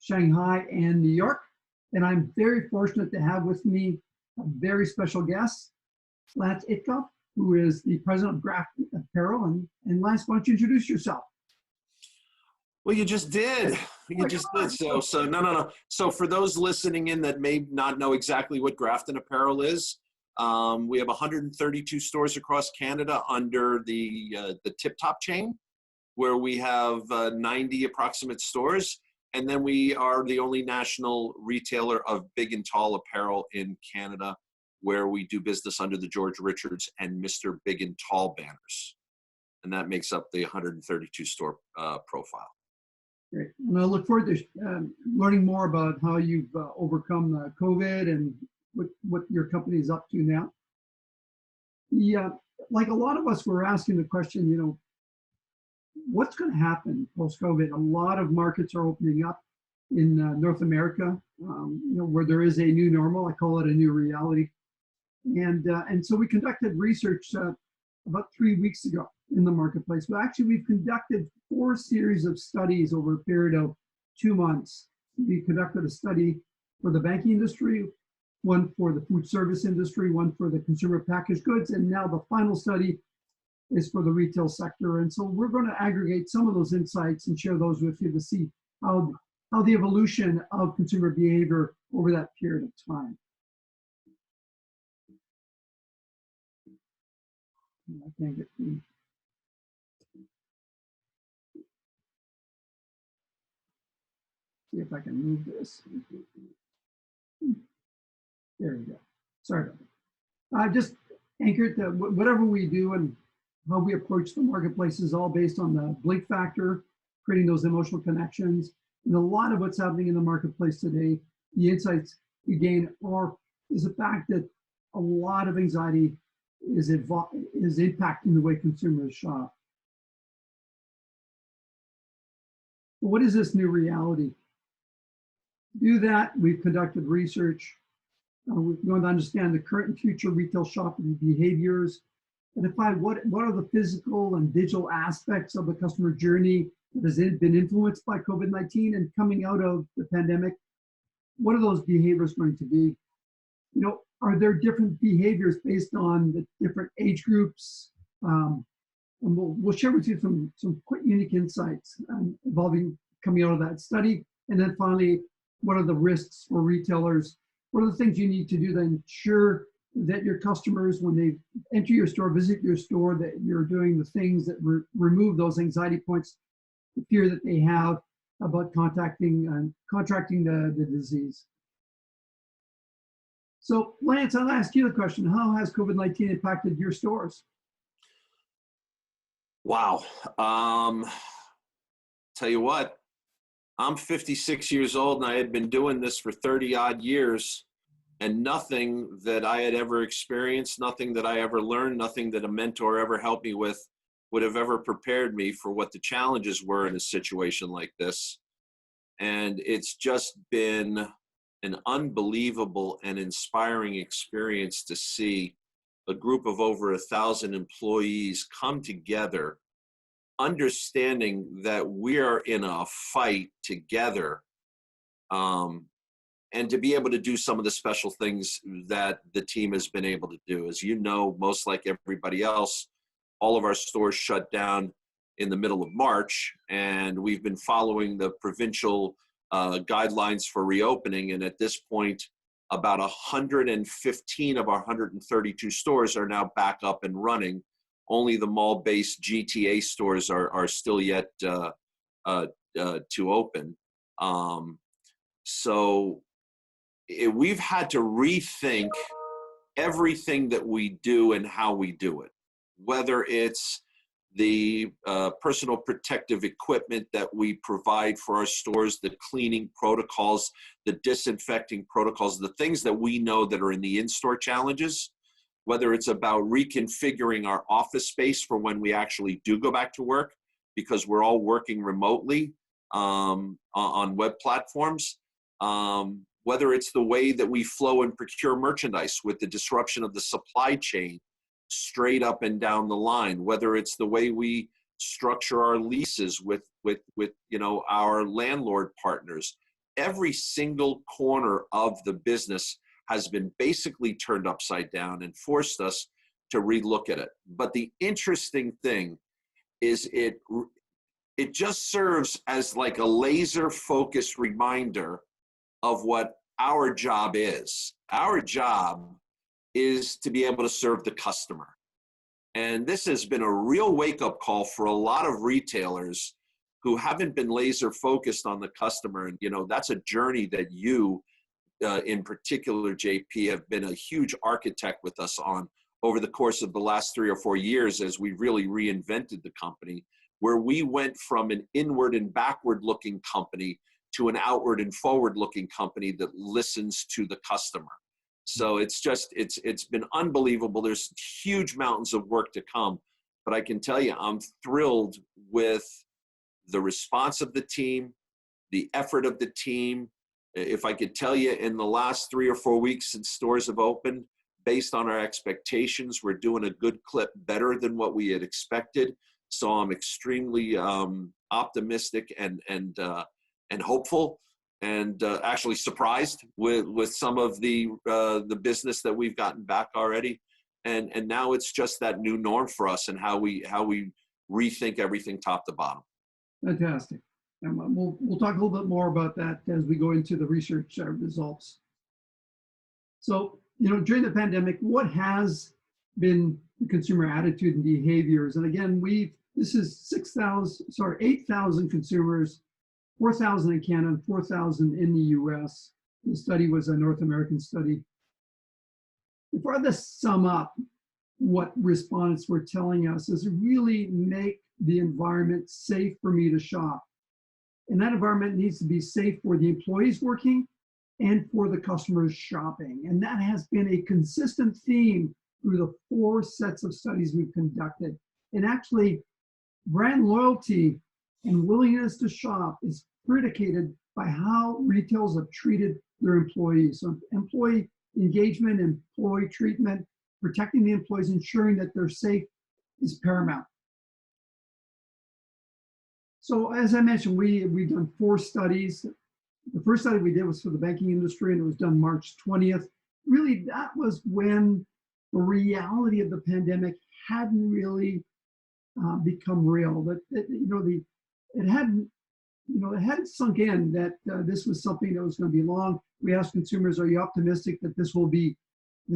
Shanghai, and New York. And I'm very fortunate to have with me a very special guest, Lance Itkoff, who is the president of Graft Apparel. And Lance, why don't you introduce yourself? Well, you just did. You just did. So no. So for those listening in that may not know exactly what Grafton Apparel is, we have 132 stores across Canada under the Tip Top chain, where we have 90 approximate stores. And then we are the only national retailer of big and tall apparel in Canada, where we do business under the George Richards and Mr. Big and Tall banners. And that makes up the 132 store profile. Great. And I look forward to learning more about how you've overcome COVID and what your company is up to now. Yeah, like a lot of us were asking the question, what's going to happen post-COVID? A lot of markets are opening up in North America, where there is a new normal. I call it a new reality. And so we conducted research about 3 weeks ago in the marketplace. But actually, we've conducted 4 series of studies over a period of 2 months. We conducted a study for the banking industry, one for the food service industry, one for the consumer packaged goods, and now the final study is for the retail sector. And so we're going to aggregate some of those insights and share those with you to see how the evolution of consumer behavior over that period of time. I can't get through. See if I can move this. There we go. Sorry about that. I just anchored that whatever we do and how we approach the marketplace is all based on the blink factor, creating those emotional connections. And a lot of what's happening in the marketplace today, the insights we gain is the fact that a lot of anxiety is impacting the way consumers shop. What is this new reality? To do that, we've conducted research. We're going to understand the current and future retail shopping behaviors, identify what are the physical and digital aspects of the customer journey that has been influenced by COVID-19, and coming out of the pandemic, what are those behaviors going to be? Are there different behaviors based on the different age groups? And we'll share with you some quite unique insights coming out of that study. And then finally, what are the risks for retailers? What are the things you need to do to ensure that your customers, when they enter your store, visit your store, that you're doing the things that remove those anxiety points, the fear that they have about contracting the disease. So Lance, I'll ask you the question, how has COVID-19 impacted your stores? Wow. Tell you what, I'm 56 years old and I had been doing this for 30 odd years, and nothing that I had ever experienced, nothing that I ever learned, nothing that a mentor ever helped me with would have ever prepared me for what the challenges were in a situation like this. And it's just been an unbelievable and inspiring experience to see a group of over 1,000 employees come together, understanding that we are in a fight together, and to be able to do some of the special things that the team has been able to do. As you know, most like everybody else, all of our stores shut down in the middle of March, and we've been following the provincial guidelines for reopening. And at this point, about 115 of our 132 stores are now back up and running. Only the mall-based GTA stores are still yet to open. So we've had to rethink everything that we do and how we do it, whether it's the personal protective equipment that we provide for our stores, the cleaning protocols, the disinfecting protocols, the things that we know that are in the in-store challenges, whether it's about reconfiguring our office space for when we actually do go back to work, because we're all working remotely on web platforms, whether it's the way that we flow and procure merchandise with the disruption of the supply chain straight up and down the line, whether it's the way we structure our leases with our landlord partners, every single corner of the business has been basically turned upside down and forced us to relook at it. But the interesting thing is it just serves as like a laser focused reminder of what our job is. Our job is to be able to serve the customer. And this has been a real wake-up call for a lot of retailers who haven't been laser focused on the customer. And, you know, that's a journey that you, in particular, JP, have been a huge architect with us on over the course of the last 3 or 4 years as we really reinvented the company, where we went from an inward and backward looking company to an outward and forward looking company that listens to the customer. So it's been unbelievable. There's huge mountains of work to come, but I can tell you, I'm thrilled with the response of the team, the effort of the team. If I could tell you, in the last 3 or 4 weeks since stores have opened, based on our expectations, we're doing a good clip better than what we had expected. So I'm extremely optimistic and hopeful, and actually surprised with some of the business that we've gotten back already. And now it's just that new norm for us and how we rethink everything top to bottom. Fantastic. And we'll talk a little bit more about that as we go into the research results. So, you know, during the pandemic, what has been the consumer attitude and behaviors? And again, this is 8,000 consumers, 4,000 in Canada, 4,000 in the US. The study was a North American study. If I had to sum up what respondents were telling us, is really make the environment safe for me to shop. And that environment needs to be safe for the employees working and for the customers shopping. And that has been a consistent theme through the 4 sets of studies we've conducted. And actually, brand loyalty and willingness to shop is predicated by how retailers have treated their employees. So employee engagement, employee treatment, protecting the employees, ensuring that they're safe is paramount. So as I mentioned, we've done 4 studies. The first study we did was for the banking industry, and it was done March 20th. Really, that was when the reality of the pandemic hadn't really become real. That it hadn't sunk in that this was something that was going to be long. We asked consumers, "Are you optimistic that this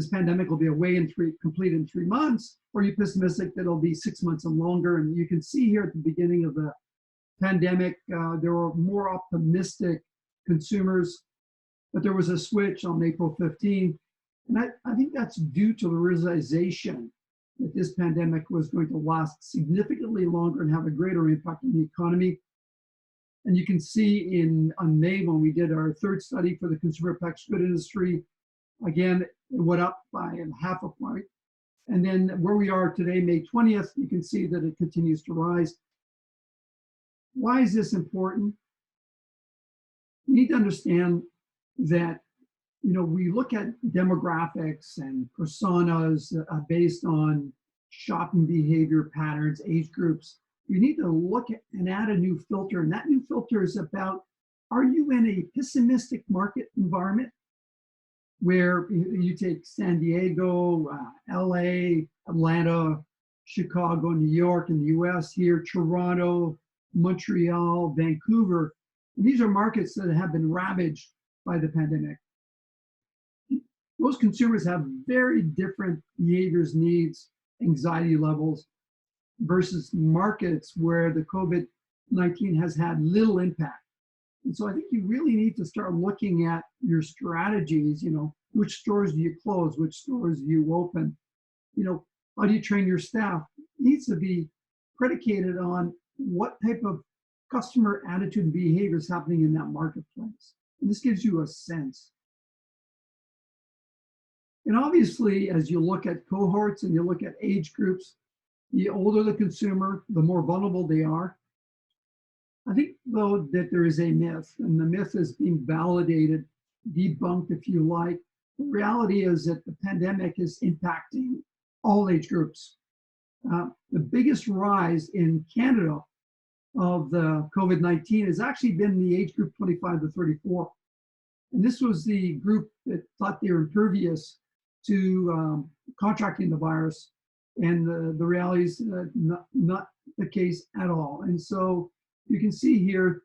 pandemic will be complete in 3 months? Or are you pessimistic that it'll be 6 months and longer?" And you can see here at the beginning of the pandemic, there were more optimistic consumers, but there was a switch on April 15th. And I think that's due to the realization that this pandemic was going to last significantly longer and have a greater impact on the economy. And you can see on May, when we did our 3rd study for the consumer packaged good industry, again, it went up by half a point. And then where we are today, May 20th, you can see that it continues to rise. Why is this important? We need to understand that, you know, we look at demographics and personas based on shopping behavior patterns, age groups. You need to look at and add a new filter, and that new filter is about, are you in a pessimistic market environment where you take San Diego, LA, Atlanta, Chicago, New York in the US here, Toronto, Montreal, Vancouver. These are markets that have been ravaged by the pandemic. Most consumers have very different behaviors, needs, anxiety levels versus markets where the COVID-19 has had little impact. And so I think you really need to start looking at your strategies, you know, which stores do you close, which stores do you open, you know, how do you train your staff? It needs to be predicated on what type of customer attitude and behavior is happening in that marketplace. And this gives you a sense. And obviously, as you look at cohorts and you look at age groups, the older the consumer, the more vulnerable they are. I think, though, that there is a myth, and the myth is being validated, debunked, if you like. The reality is that the pandemic is impacting all age groups. The biggest rise in Canada of the COVID-19 has actually been the age group 25 to 34. And this was the group that thought they were impervious to contracting the virus. And the reality is not the case at all. And so you can see here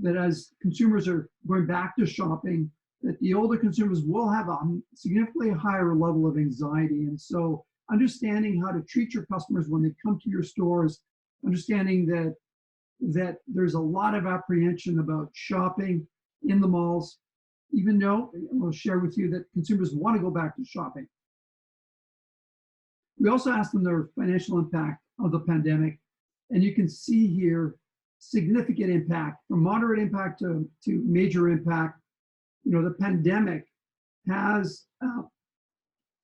that as consumers are going back to shopping, that the older consumers will have a significantly higher level of anxiety. And so understanding how to treat your customers when they come to your stores, understanding that there's a lot of apprehension about shopping in the malls, even though we'll share with you that consumers want to go back to shopping. We also asked them their financial impact of the pandemic, and you can see here significant impact, from moderate impact to major impact. You know, the pandemic has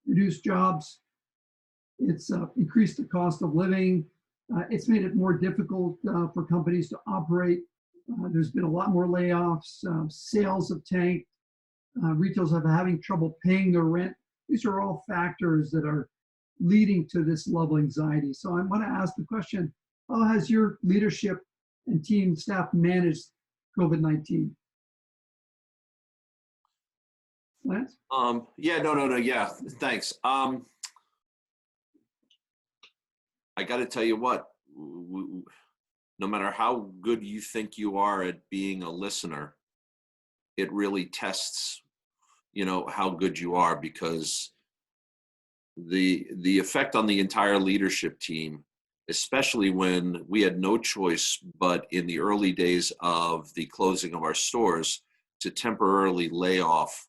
reduced jobs. It's increased the cost of living. It's made it more difficult for companies to operate. There's been a lot more layoffs. Sales have tanked. Retailers are having trouble paying their rent. These are all factors that are leading to this level of anxiety. So I want to ask the question, how has your leadership and team staff managed COVID-19? Lance? Yeah, no, yeah, thanks. I got to tell you what, no matter how good you think you are at being a listener, it really tests, you know, how good you are, because the effect on the entire leadership team, especially when we had no choice but in the early days of the closing of our stores to temporarily lay off,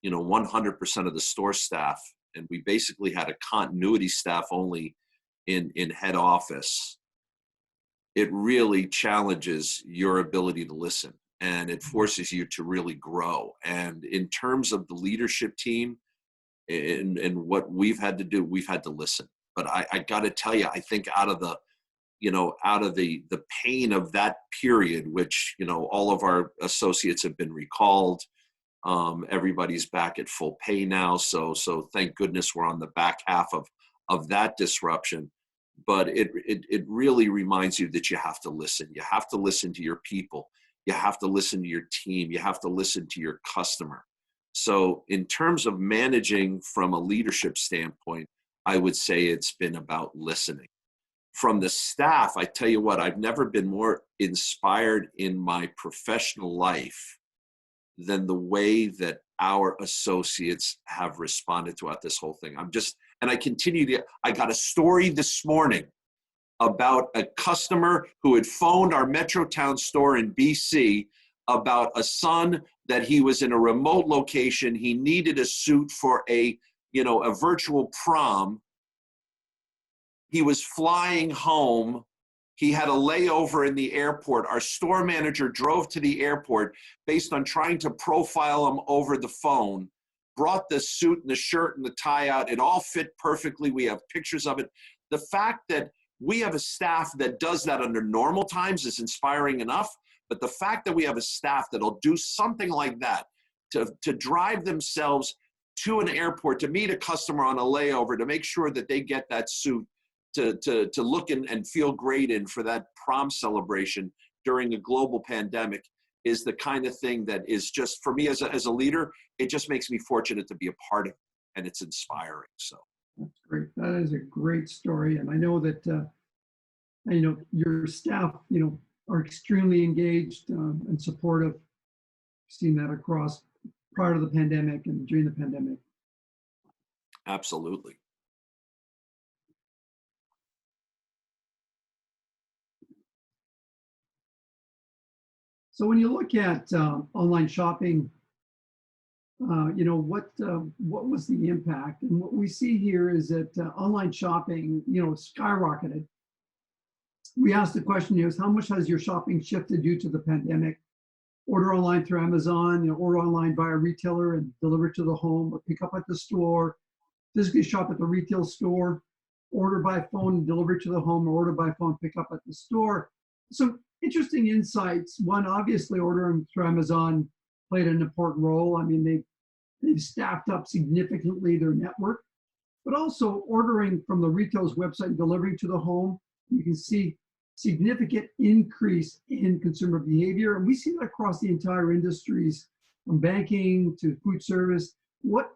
you know, 100% of the store staff. And we basically had a continuity staff only in head office. It really challenges your ability to listen, and it forces you to really grow. And in terms of the leadership team and what we've had to do, we've had to listen. But I got to tell you, I think out of the pain of that period, which, you know, all of our associates have been recalled. Everybody's back at full pay now. So thank goodness we're on the back half of that disruption. But it really reminds you that you have to listen. You have to listen to your people. You have to listen to your team. You have to listen to your customer. So in terms of managing from a leadership standpoint, I would say it's been about listening. From the staff, I tell you what, I've never been more inspired in my professional life than the way that our associates have responded throughout this whole thing. I got a story this morning about a customer who had phoned our Metrotown store in BC about a son that he was in a remote location. He needed a suit for a virtual prom. He was flying home. He had a layover in the airport. Our store manager drove to the airport based on trying to profile him over the phone, brought the suit and the shirt and the tie out. It all fit perfectly. We have pictures of it. The fact that we have a staff that does that under normal times is inspiring enough. But the fact that we have a staff that'll do something like that, to drive themselves to an airport, to meet a customer on a layover, to make sure that they get that suit, to look and feel great in for that prom celebration during a global pandemic, is the kind of thing that is just, for me as a leader, it just makes me fortunate to be a part of it, and it's inspiring. So that's great. That is a great story. And I know that, your staff, are extremely engaged and supportive. I've seen that across prior to the pandemic and during the pandemic. Absolutely. So when you look at online shopping, what was the impact? And what we see here is that online shopping, skyrocketed. We asked the question, how much has your shopping shifted due to the pandemic? Order online through Amazon, order online via retailer and deliver to the home, or pick up at the store, physically shop at the retail store, order by phone and deliver to the home, or order by phone, pick up at the store. So interesting insights. One, obviously ordering through Amazon played an important role. I mean, they've staffed up significantly their network, but also ordering from the retailer's website and delivering to the home. You can see significant increase in consumer behavior. And we see that across the entire industries, from banking to food service. What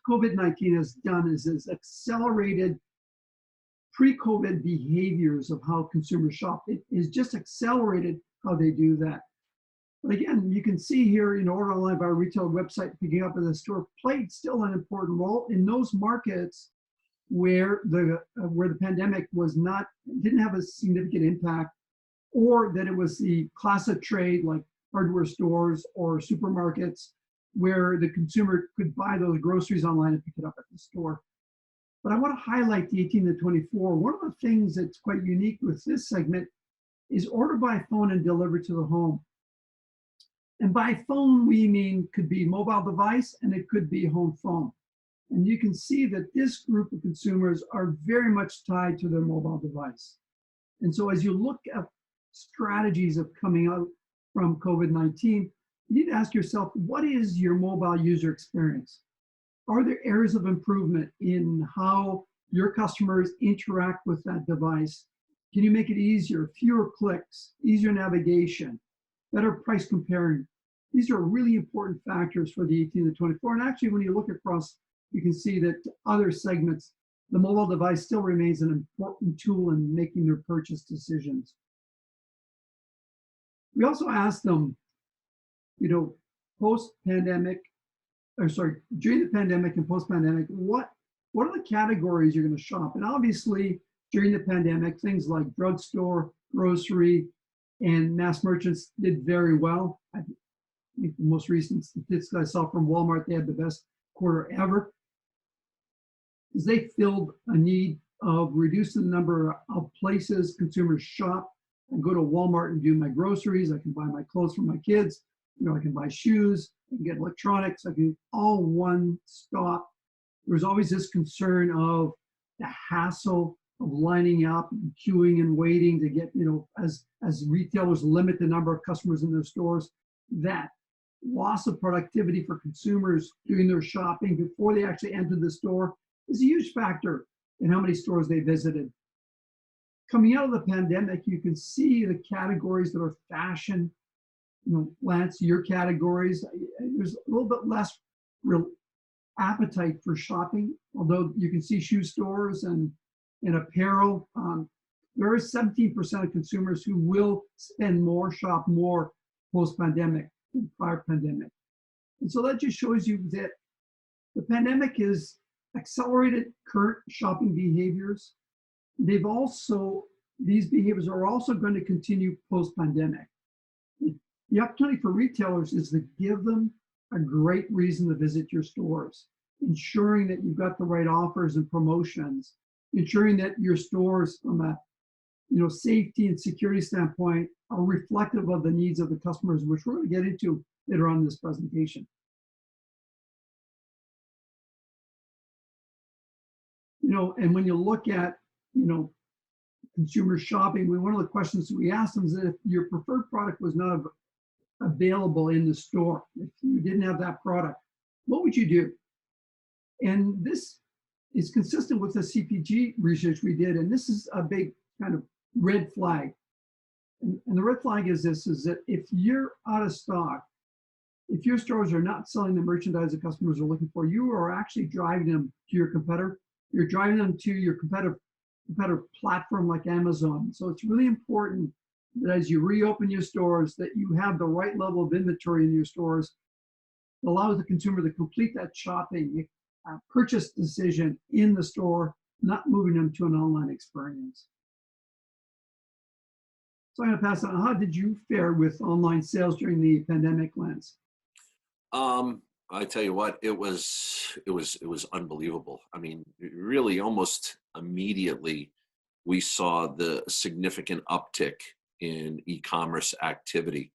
COVID-19 has done is accelerated pre-COVID behaviors of how consumers shop. It has just accelerated how they do that. But again, you can see here, order online via retail website, picking up at the store played still an important role in those markets where the pandemic didn't have a significant impact, or that it was the class of trade like hardware stores or supermarkets where the consumer could buy those groceries online and pick it up at the store. But I want to highlight the 18 to 24. One of the things that's quite unique with this segment is order by phone and deliver to the home. And by phone, we mean could be mobile device and it could be home phone. And you can see that this group of consumers are very much tied to their mobile device. And so as you look at strategies of coming out from COVID-19, you need to ask yourself, what is your mobile user experience? Are there areas of improvement in how your customers interact with that device? Can you make it easier, fewer clicks, easier navigation, better price comparing? These are really important factors for the 18 to 24. And actually, when you look across, you can see that other segments, the mobile device still remains an important tool in making their purchase decisions. We also asked them, post-pandemic, during the pandemic and post-pandemic, what are the categories you're going to shop? And obviously, during the pandemic, things like drugstore, grocery, and mass merchants did very well. I think the most recent statistics I saw from Walmart, they had the best quarter ever, because they filled a need of reducing the number of places consumers shop. I go to Walmart and do my groceries. I can buy my clothes for my kids. I can buy shoes. I can get electronics. I can all one stop. There's always this concern of the hassle of lining up and queuing and waiting to get, as retailers limit the number of customers in their stores, that loss of productivity for consumers doing their shopping before they actually enter the store is a huge factor in how many stores they visited. Coming out of the pandemic, you can see the categories that are fashion. Lance, your categories, there's a little bit less real appetite for shopping, although you can see shoe stores and apparel. There is 17% of consumers who will spend more, shop more post-pandemic than prior pandemic. And so that just shows you that the pandemic has accelerated current shopping behaviors. These behaviors are also going to continue post-pandemic. The opportunity for retailers is to give them a great reason to visit your stores, ensuring that you've got the right offers and promotions, ensuring that your stores from a safety and security standpoint are reflective of the needs of the customers, which we're going to get into later on in this presentation. And when you look at, consumer shopping, one of the questions that we asked them is that if your preferred product was not available in the store, if you didn't have that product, what would you do? And this is consistent with the CPG research we did, and this is a big kind of red flag. And the red flag is this, is that if you're out of stock, if your stores are not selling the merchandise that customers are looking for, you are actually driving them to your competitor. You're driving them to your competitor platform like Amazon. So it's really important that as you reopen your stores, that you have the right level of inventory in your stores that allows the consumer to complete that shopping purchase decision in the store, not moving them to an online experience. So I'm going to pass on. How did you fare with online sales during the pandemic, Lance? I tell you what, it was unbelievable. I mean, really almost immediately we saw the significant uptick in e-commerce activity.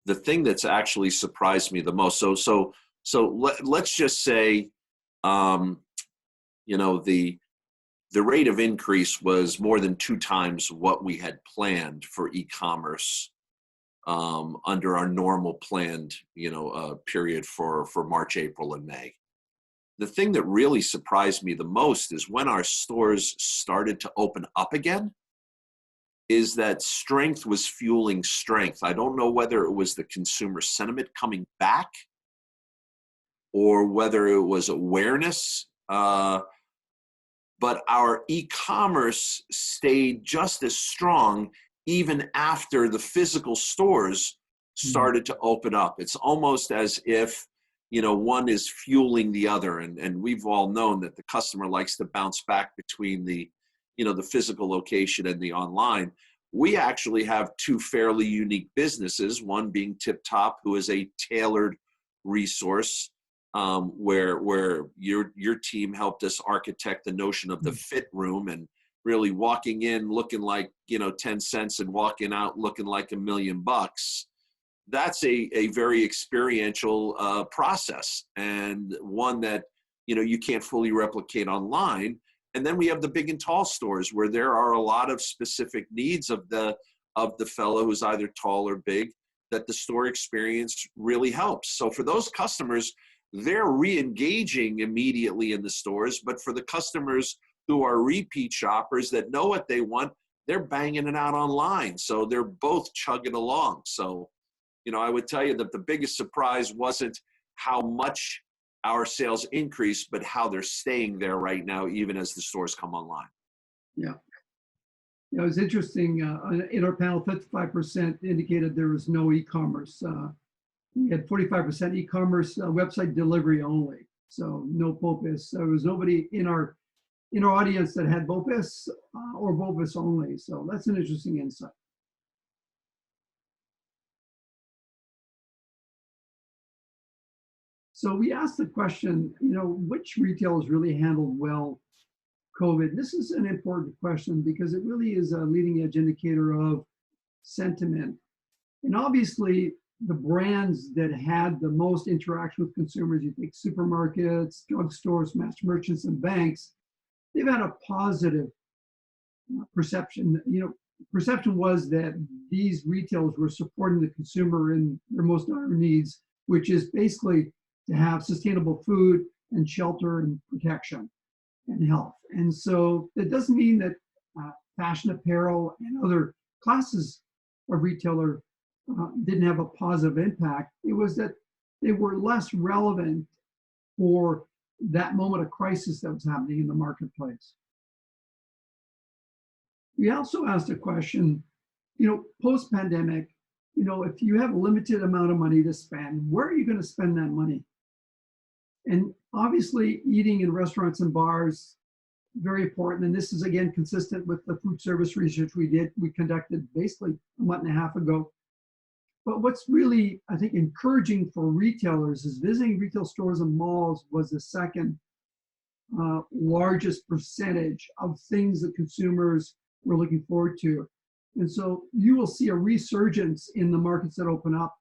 The thing that's actually surprised me the most, so let's just say, the rate of increase was more than 2 times what we had planned for e-commerce under our normal planned, period for March, April, and May. The thing that really surprised me the most is when our stores started to open up again, is that strength was fueling strength. I don't know whether it was the consumer sentiment coming back or whether it was awareness. But our e-commerce stayed just as strong even after the physical stores started to open up. It's almost as if, one is fueling the other. And we've all known that the customer likes to bounce back between the physical location and the online. We actually have two fairly unique businesses, one being Tip Top, who is a tailored resource, where your team helped us architect the notion of the fit room, and really walking in looking like 10 cents and walking out looking like $1 million. That's a very experiential process, and one that you can't fully replicate online. And then we have the big and tall stores, where there are a lot of specific needs of the fellow who's either tall or big, that the store experience really helps. So for those customers, they're re-engaging immediately in the stores. But for the customers who are repeat shoppers that know what they want, they're banging it out online. So they're both chugging along. So, I would tell you that the biggest surprise wasn't how much our sales increase, but how they're staying there right now, even as the stores come online. Yeah. It was interesting. In our panel, 55% indicated there was no e-commerce. We had 45% e-commerce, website delivery only. So no BOPIS. There was nobody in our audience that had BOPIS or BOPIS only. So that's an interesting insight. So we asked the question, which retailers really handled well COVID? This is an important question because it really is a leading edge indicator of sentiment. And obviously, the brands that had the most interaction with consumers, you think supermarkets, drugstores, mass merchants, and banks, they've had a positive perception. Perception was that these retailers were supporting the consumer in their most dire needs, which is basically to have sustainable food and shelter and protection and health. And so that doesn't mean that fashion apparel and other classes of retailer didn't have a positive impact. It was that they were less relevant for that moment of crisis that was happening in the marketplace. We also asked a question, post-pandemic, if you have a limited amount of money to spend, where are you going to spend that money? And obviously, eating in restaurants and bars, very important. And this is, again, consistent with the food service research we conducted basically a month and a half ago. But what's really, I think, encouraging for retailers is visiting retail stores and malls was the second largest percentage of things that consumers were looking forward to. And so you will see a resurgence in the markets that open up.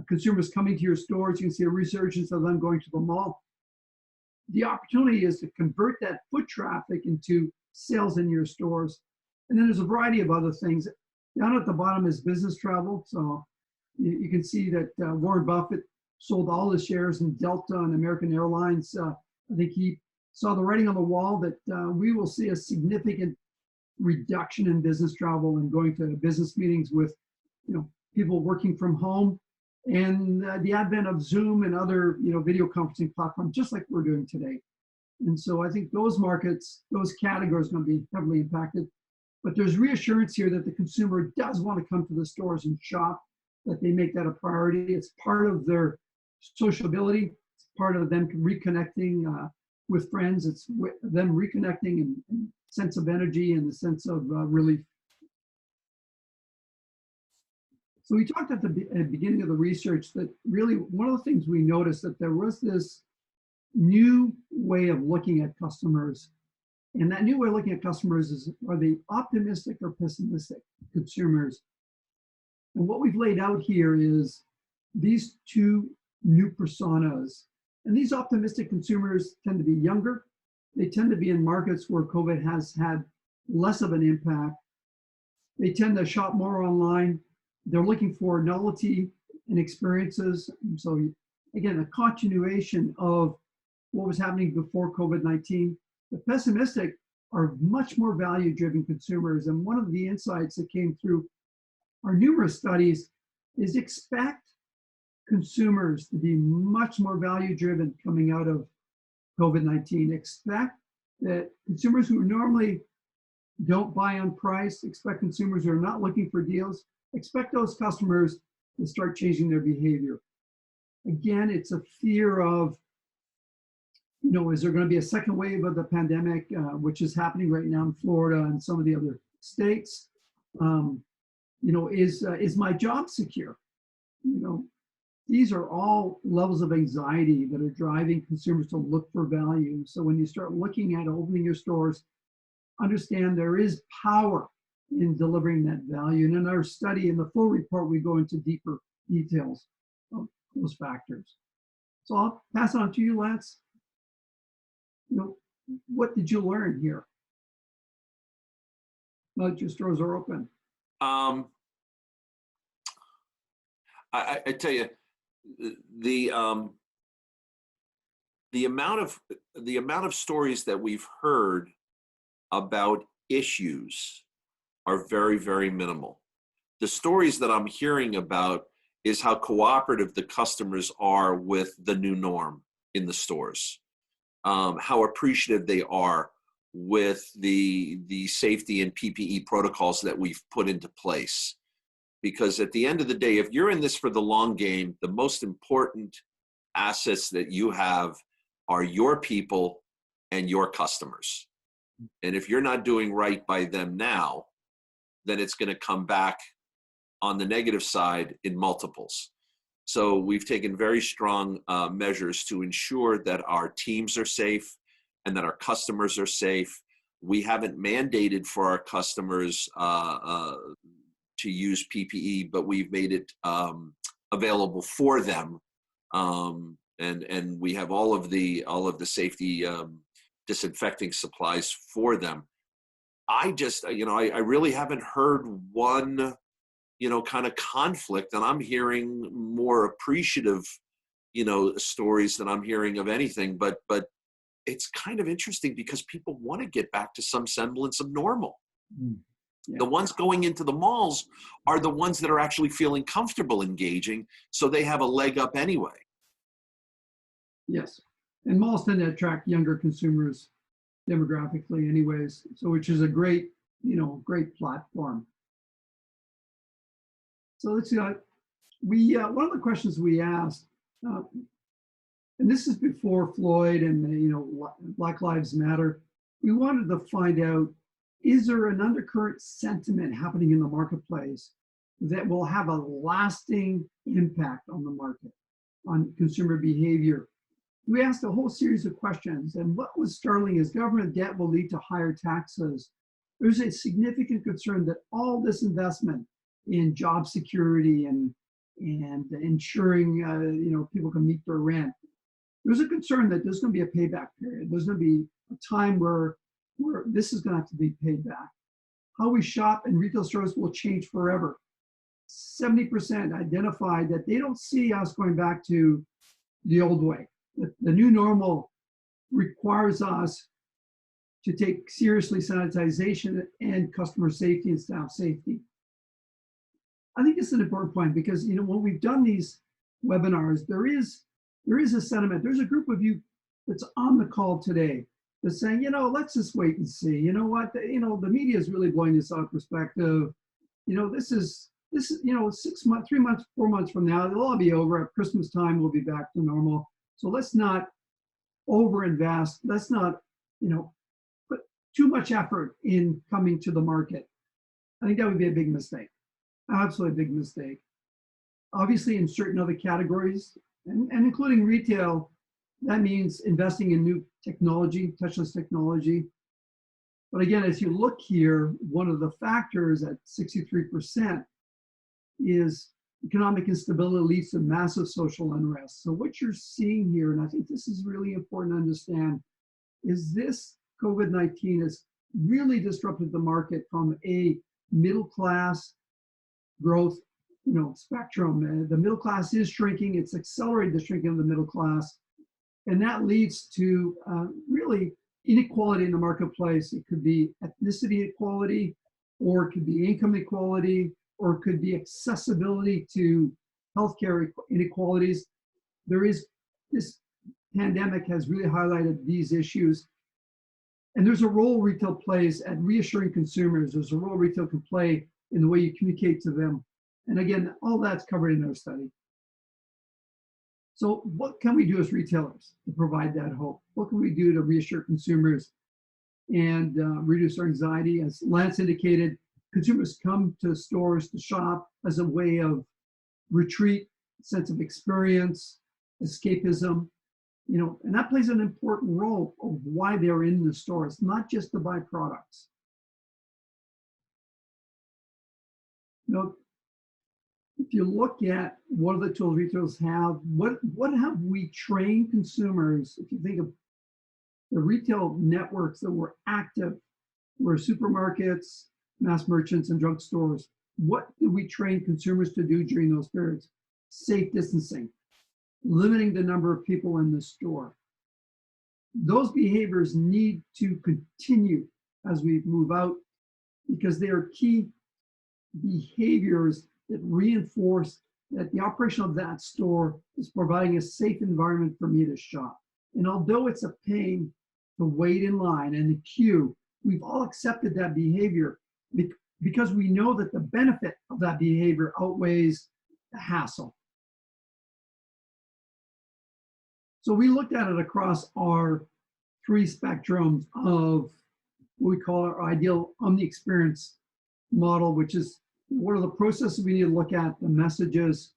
Consumers coming to your stores, you can see a resurgence of them going to the mall. The opportunity is to convert that foot traffic into sales in your stores. And then there's a variety of other things. Down at the bottom is business travel. So you can see that Warren Buffett sold all his shares in Delta and American Airlines. I think he saw the writing on the wall that we will see a significant reduction in business travel and going to business meetings with people working from home, and the advent of Zoom and other video conferencing platforms, just like we're doing today. And so I think those markets, those categories are going to be heavily impacted. But there's reassurance here that the consumer does want to come to the stores and shop, that they make that a priority. It's part of their sociability. It's part of them reconnecting with friends. It's them reconnecting and sense of energy and the sense of relief. So we talked at the beginning of the research that really one of the things we noticed that there was this new way of looking at customers. And that new way of looking at customers is, are they optimistic or pessimistic consumers? And what we've laid out here is these two new personas. And these optimistic consumers tend to be younger. They tend to be in markets where COVID has had less of an impact. They tend to shop more online. They're looking for novelty and experiences. So again, a continuation of what was happening before COVID-19. The pessimistic are much more value-driven consumers. And one of the insights that came through our numerous studies is expect consumers to be much more value-driven coming out of COVID-19. Expect that consumers who normally don't buy on price, expect consumers who are not looking for deals, expect those customers to start changing their behavior. Again, it's a fear of, is there going to be a second wave of the pandemic, which is happening right now in Florida and some of the other states? Is my job secure? These are all levels of anxiety that are driving consumers to look for value. So when you start looking at opening your stores, understand there is power in delivering that value. And in our study, in the full report, we go into deeper details of those factors. So I'll pass it on to you, Lance. What did you learn here? Now that your stores are open. I tell you, the amount of stories that we've heard about issues are very, very minimal. The stories that I'm hearing about is how cooperative the customers are with the new norm in the stores, how appreciative they are with the safety and PPE protocols that we've put into place. Because at the end of the day, if you're in this for the long game, the most important assets that you have are your people and your customers. And if you're not doing right by them now, then it's going to come back on the negative side in multiples. So we've taken very strong measures to ensure that our teams are safe and that our customers are safe. We haven't mandated for our customers to use PPE, but we've made it available for them, and we have all of the safety disinfecting supplies for them. I really haven't heard one kind of conflict, and I'm hearing more appreciative stories than I'm hearing of anything. But it's kind of interesting because people want to get back to some semblance of normal. Yeah. The ones going into the malls are the ones that are actually feeling comfortable engaging, so they have a leg up anyway. Yes, and malls tend to attract younger consumers demographically anyways, so which is a great platform. So let's see, one of the questions we asked, and this is before Floyd and Black Lives Matter, we wanted to find out, is there an undercurrent sentiment happening in the marketplace that will have a lasting impact on the market, on consumer behavior? We asked a whole series of questions, and what was startling is government debt will lead to higher taxes. There's a significant concern that all this investment in job security and ensuring people can meet their rent, there's a concern that there's going to be a payback period. There's going to be a time where this is going to have to be paid back. How we shop in retail stores will change forever. 70% identified that they don't see us going back to the old way. The new normal requires us to take seriously sanitization and customer safety and staff safety. I think it's an important point because when we've done these webinars, there is a sentiment. There's a group of you that's on the call today that's saying, let's just wait and see. You know what? The media is really blowing this out of perspective. This is 6 months, 3 months, 4 months from now, it'll all be over. At Christmas time, we'll be back to normal. So let's not overinvest. Let's not, put too much effort in coming to the market. I think that would be a big mistake. Absolutely a big mistake. Obviously, in certain other categories, and including retail, that means investing in new technology, touchless technology. But again, as you look here, one of the factors at 63% is economic instability leads to massive social unrest. So what you're seeing here, and I think this is really important to understand, is this COVID-19 has really disrupted the market from a middle class growth spectrum. The middle class is shrinking. It's accelerated the shrinking of the middle class. And that leads to really inequality in the marketplace. It could be ethnicity equality, or it could be income equality, or it could be accessibility to healthcare inequalities. This pandemic has really highlighted these issues. And there's a role retail plays at reassuring consumers. There's a role retail can play in the way you communicate to them. And again, all that's covered in our study. So what can we do as retailers to provide that hope? What can we do to reassure consumers and reduce our anxiety? As Lance indicated, consumers come to stores to shop as a way of retreat, sense of experience, escapism, and that plays an important role of why they're in the store. It's not just to buy products. If you look at what are the tools retailers have, what have we trained consumers? If you think of the retail networks that were active, were supermarkets, mass merchants, and drugstores. What did we train consumers to do during those periods? Safe distancing, limiting the number of people in the store. Those behaviors need to continue as we move out, because they are key behaviors that reinforce that the operation of that store is providing a safe environment for me to shop. And although it's a pain to wait in line and the queue, we've all accepted that behavior because we know that the benefit of that behavior outweighs the hassle. So we looked at it across our 3 spectrums of what we call our ideal omni-experience model, which is what are the processes we need to look at, the messages,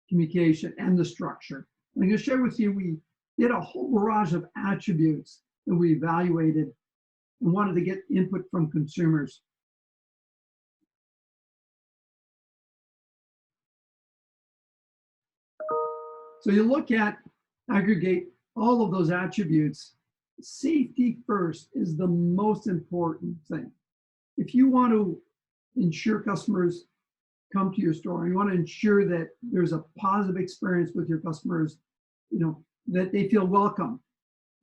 communication, and the structure. I'm going to share with you, we did a whole barrage of attributes that we evaluated and wanted to get input from consumers. So you look at, aggregate all of those attributes. Safety first is the most important thing. If you want to ensure customers come to your store, and you want to ensure that there's a positive experience with your customers, that they feel welcome,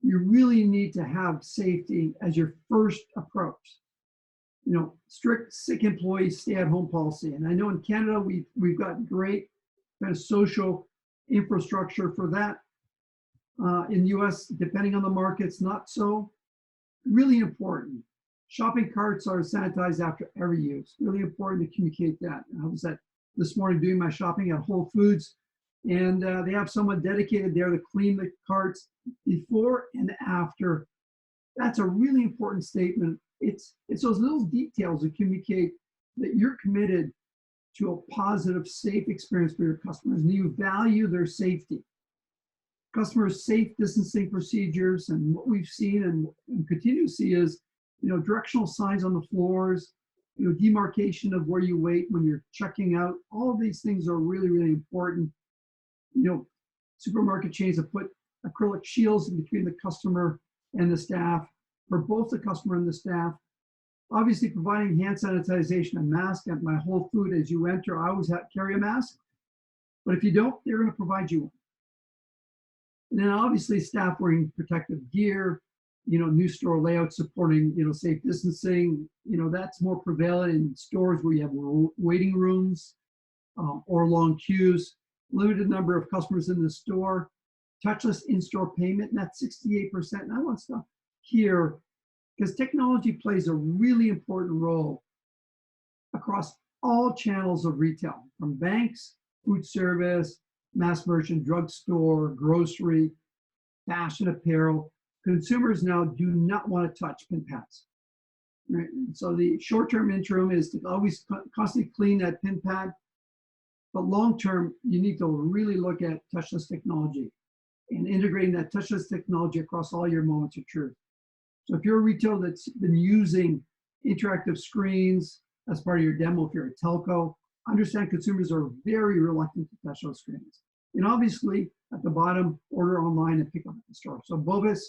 you really need to have safety as your first approach. Strict sick employees stay at home policy. And I know in Canada, we've got great kind of social infrastructure for that. In the US, depending on the markets, not so. Really important. Shopping carts are sanitized after every use. Really important to communicate that. I was this morning doing my shopping at Whole Foods, and they have someone dedicated there to clean the carts before and after. That's a really important statement. It's those little details that communicate that you're committed to a positive, safe experience for your customers, and you value their safety. Customers' safe distancing procedures, and what we've seen and continue to see is, directional signs on the floors, demarcation of where you wait when you're checking out. All of these things are really, really important. Supermarket chains have put acrylic shields in between the customer and the staff, for both the customer and the staff. Obviously, providing hand sanitization and mask at my Whole Food as you enter. I always carry a mask, but if you don't, they're going to provide you one. And then obviously staff wearing protective gear, new store layouts supporting, safe distancing. That's more prevalent in stores where you have waiting rooms or long queues, limited number of customers in the store, touchless in-store payment, and that's 68%. And I want to stop here because technology plays a really important role across all channels of retail, from banks, food service, mass merchant, drugstore, grocery, fashion apparel. Consumers now do not want to touch pin pads. Right? So the short-term interim is to always constantly clean that pin pad. But long-term, you need to really look at touchless technology and integrating that touchless technology across all your moments of truth. So if you're a retailer that's been using interactive screens as part of your demo, if you're a telco, understand consumers are very reluctant to touch those screens. And obviously, at the bottom, order online and pick up at the store. So BOVIS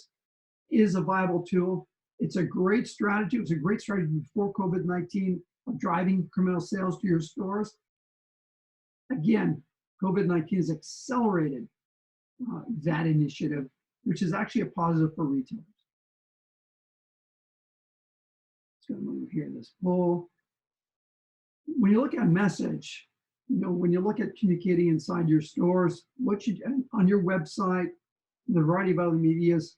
is a viable tool. It's a great strategy. It was a great strategy before COVID-19 of driving incremental sales to your stores. Again, COVID-19 has accelerated that initiative, which is actually a positive for retailers. going to move here, this poll. When you look at message, when you look at communicating inside your stores, on your website, the variety of other medias,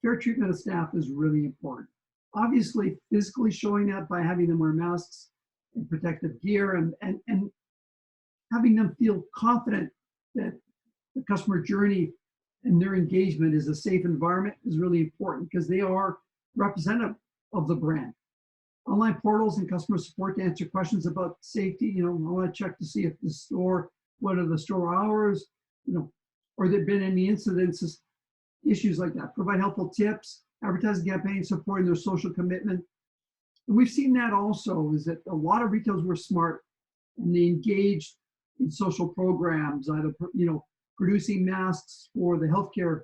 fair treatment of staff is really important. Obviously, physically showing that by having them wear masks and protective gear and having them feel confident that the customer journey and their engagement is a safe environment is really important because they are representative of the brand. Online portals and customer support to answer questions about safety. I want to check to see if the store, what are the store hours, or there been any incidences, issues like that. Provide helpful tips, advertising campaigns supporting their social commitment. And we've seen that also is that a lot of retailers were smart and they engaged in social programs, either, producing masks for the healthcare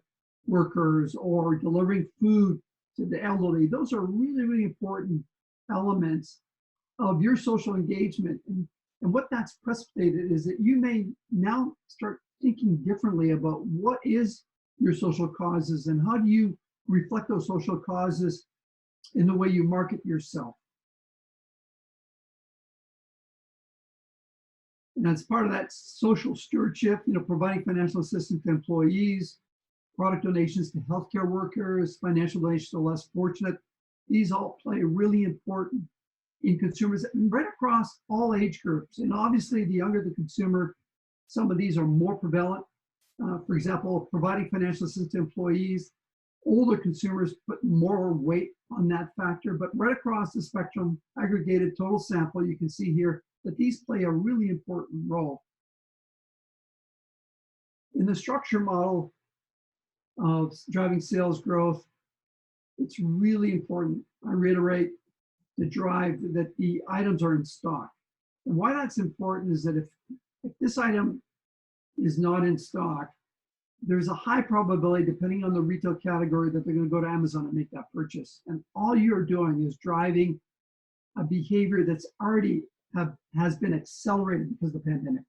workers or delivering food to the elderly. Those are really, really important elements of your social engagement. And what that's precipitated is that you may now start thinking differently about what is your social causes and how do you reflect those social causes in the way you market yourself. And as part of that social stewardship, providing financial assistance to employees, product donations to healthcare workers, financial donations to less fortunate, these all play really important in consumers right across all age groups. And obviously, the younger the consumer, some of these are more prevalent. For example, providing financial assistance to employees. Older consumers put more weight on that factor, but right across the spectrum, aggregated total sample, you can see here that these play a really important role. In the structure model of driving sales growth, it's really important, I reiterate, to drive that the items are in stock. And why that's important is that if this item is not in stock, there's a high probability, depending on the retail category, that they're going to go to Amazon and make that purchase. And all you're doing is driving a behavior that's already has been accelerated because of the pandemic.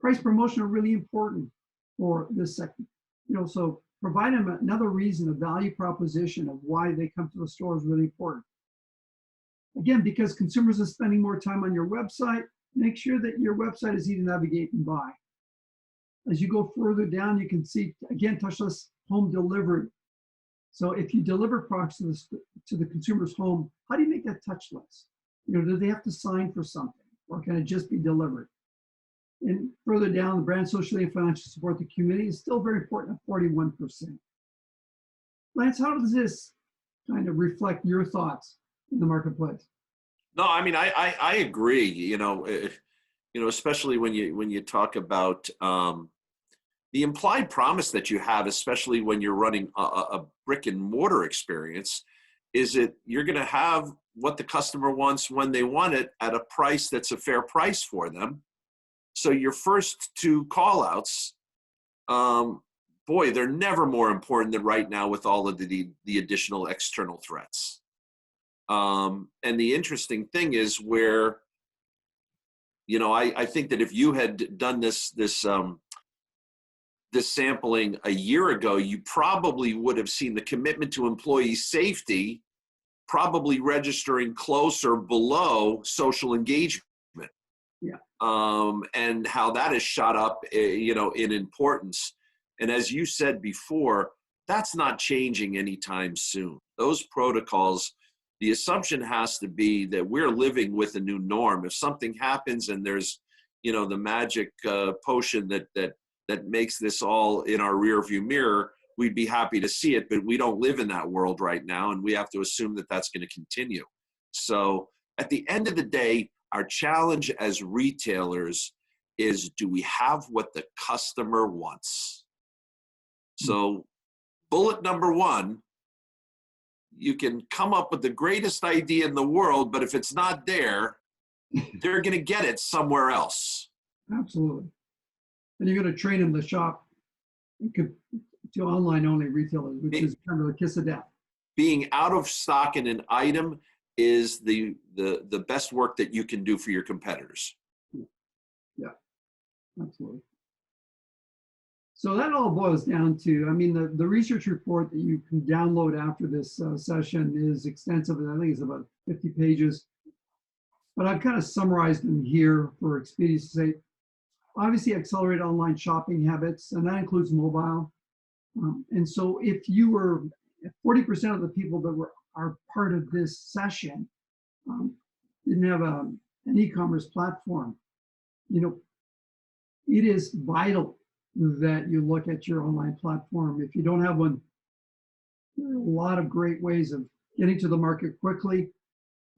Price promotion are really important for this sector. So provide them another reason, a value proposition of why they come to the store is really important. Again, because consumers are spending more time on your website, make sure that your website is easy to navigate and buy. As you go further down, you can see, again, touchless home delivery. So if you deliver products to the consumer's home, how do you make that touchless? Do they have to sign for something or can it just be delivered? And further down, the brand socially and financially support the community is still very important at 41%. Lance, how does this kind of reflect your thoughts in the marketplace? No, I mean, I agree, especially when you talk about the implied promise that you have, especially when you're running a brick and mortar experience, is that you're going to have what the customer wants when they want it at a price that's a fair price for them. So your first two call outs, boy, they're never more important than right now with all of the additional external threats. And the interesting thing is where, I think that if you had done this sampling a year ago, you probably would have seen the commitment to employee safety probably registering close or below social engagement. Yeah. And how that has shot up, in importance. And as you said before, that's not changing anytime soon. Those protocols, the assumption has to be that we're living with a new norm. If something happens and there's, the magic potion that makes this all in our rearview mirror, we'd be happy to see it, but we don't live in that world right now, and we have to assume that that's going to continue. So at the end of the day, our challenge as retailers is, do we have what the customer wants? So bullet number one, you can come up with the greatest idea in the world, but if it's not there, they're going to get it somewhere else. Absolutely. And you're going to train them to shop to online-only retailers, which is kind of a kiss of death. Being out of stock in an item is the best work that you can do for your competitors. Yeah, absolutely. So that all boils down to, I mean, the research report that you can download after this session is extensive, and I think it's about 50 pages. But I've kind of summarized them here for expediency's sake. Obviously, accelerate online shopping habits, and that includes mobile. And so if you were 40% of the people that are part of this session didn't have an e-commerce platform, you know, it is vital that you look at your online platform. If you don't have one, there are a lot of great ways of getting to the market quickly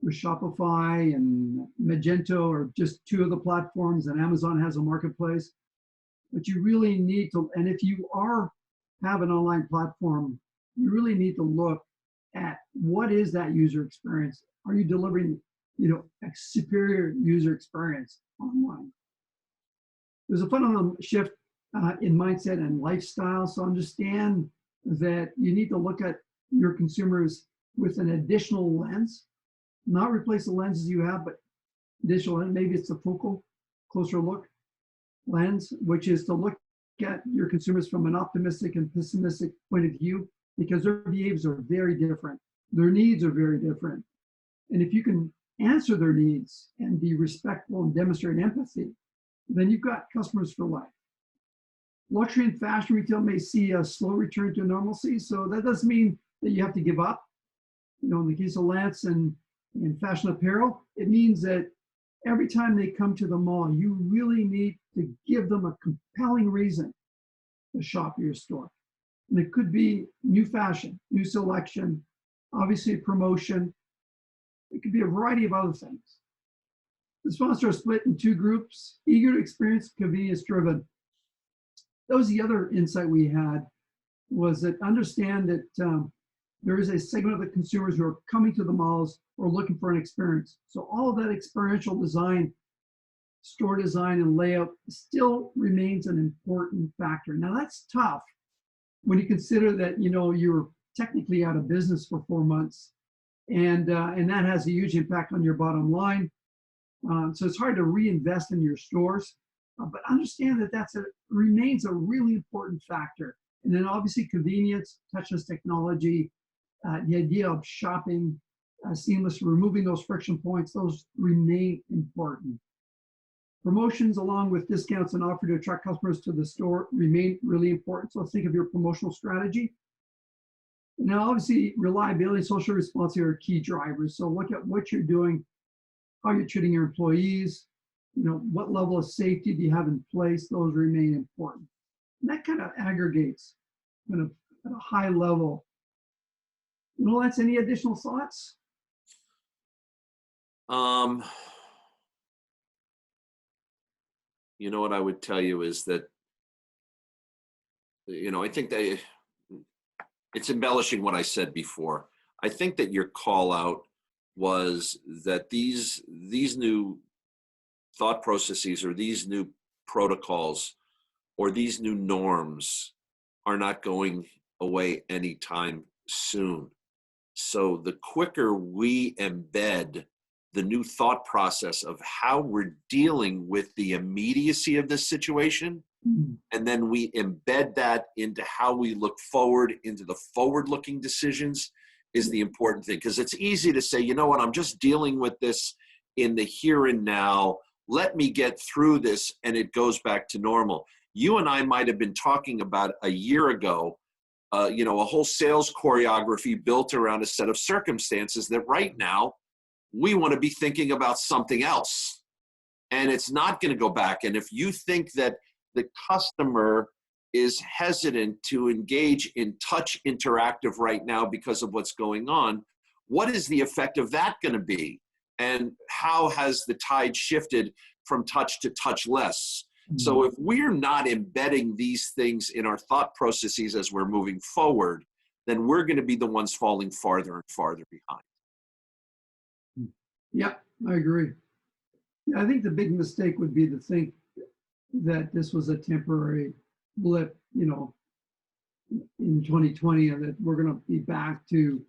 with Shopify and Magento, or just two of the platforms, and Amazon has a marketplace. But you really need to, and if you have an online platform, you really need to look at what is that user experience. Are you delivering, a superior user experience online? There's a fundamental shift in mindset and lifestyle. So understand that you need to look at your consumers with an additional lens, not replace the lenses you have, but additional, and maybe it's a focal, closer look lens, which is to look at your consumers from an optimistic and pessimistic point of view, because their behaviors are very different. Their needs are very different. And if you can answer their needs and be respectful and demonstrate empathy, then you've got customers for life. Luxury and fashion retail may see a slow return to normalcy. So that doesn't mean that you have to give up. In the case of Lance and fashion apparel, it means that every time they come to the mall, you really need to give them a compelling reason to shop your store. And it could be new fashion, new selection, obviously promotion. It could be a variety of other things. The sponsors are split in two groups: eager to experience, convenience driven. That was the other insight we had, was that understand that there is a segment of the consumers who are coming to the malls or looking for an experience. So all of that experiential design, store design and layout still remains an important factor. Now that's tough when you consider that, you're technically out of business for 4 months, and that has a huge impact on your bottom line. So it's hard to reinvest in your stores, but understand that remains a really important factor. And then obviously convenience, touchless technology, the idea of shopping seamless, removing those friction points, those remain important. Promotions along with discounts and offer to attract customers to the store remain really important. So think of your promotional strategy. Now, obviously, reliability and social responsibility are key drivers. So look at what you're doing, how you're treating your employees, what level of safety do you have in place? Those remain important. And that kind of aggregates kind of at a high level. That's any additional thoughts? What I would tell you is that, I think that it's embellishing what I said before. I think that your call out was that these new thought processes, or these new protocols, or these new norms are not going away anytime soon. So the quicker we embed the new thought process of how we're dealing with the immediacy of this situation, and then we embed that into how we look forward, into the forward-looking decisions, is the important thing. Because it's easy to say, I'm just dealing with this in the here and now. Let me get through this, and it goes back to normal. You and I might have been talking about a year ago, a whole sales choreography built around a set of circumstances that right now we want to be thinking about something else. And it's not going to go back. And if you think that the customer is hesitant to engage in touch interactive right now because of what's going on, what is the effect of that going to be? And how has the tide shifted from touch to touchless? So if we're not embedding these things in our thought processes as we're moving forward, then we're going to be the ones falling farther and farther behind. Yeah, I agree. I think the big mistake would be to think that this was a temporary blip, in 2020, and that we're going to be back to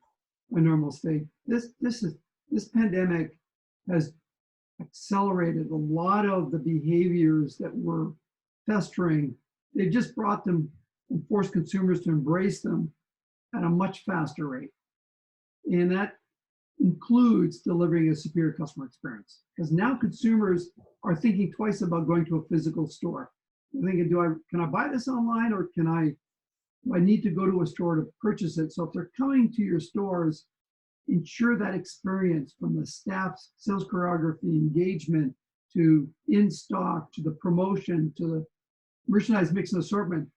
a normal state. This pandemic has accelerated a lot of the behaviors that were festering they've just brought them and forced consumers to embrace them at a much faster rate. And that includes delivering a superior customer experience. Because now consumers are thinking twice about going to a physical store. They're thinking, can I buy this online, or do I need to go to a store to purchase it? So if they're coming to your stores, ensure that experience from the staff's sales choreography, engagement, to in stock, to the promotion, to the merchandise mix and assortment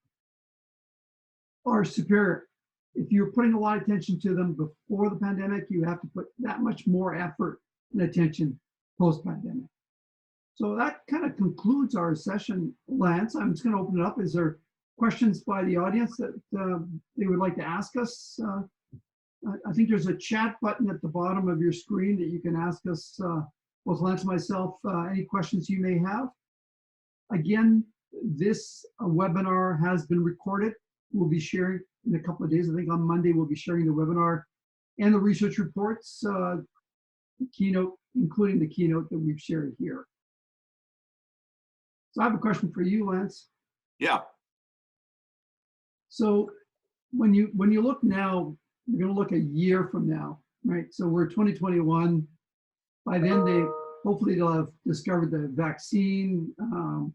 are superior. If you're putting a lot of attention to them before the pandemic, you have to put that much more effort and attention post-pandemic. So that kind of concludes our session, Lance. I'm just going to open it up. Is there questions by the audience that they would like to ask us? I think there's a chat button at the bottom of your screen that you can ask us, both Lance and myself, any questions you may have. Again, this webinar has been recorded. We'll be sharing in a couple of days. I think on Monday, we'll be sharing the webinar and the research reports, keynote, including the keynote that we've shared here. So I have a question for you, Lance. Yeah. So when you look now, you're going to look a year from now, right? So we're 2021. By then, hopefully they'll have discovered the vaccine,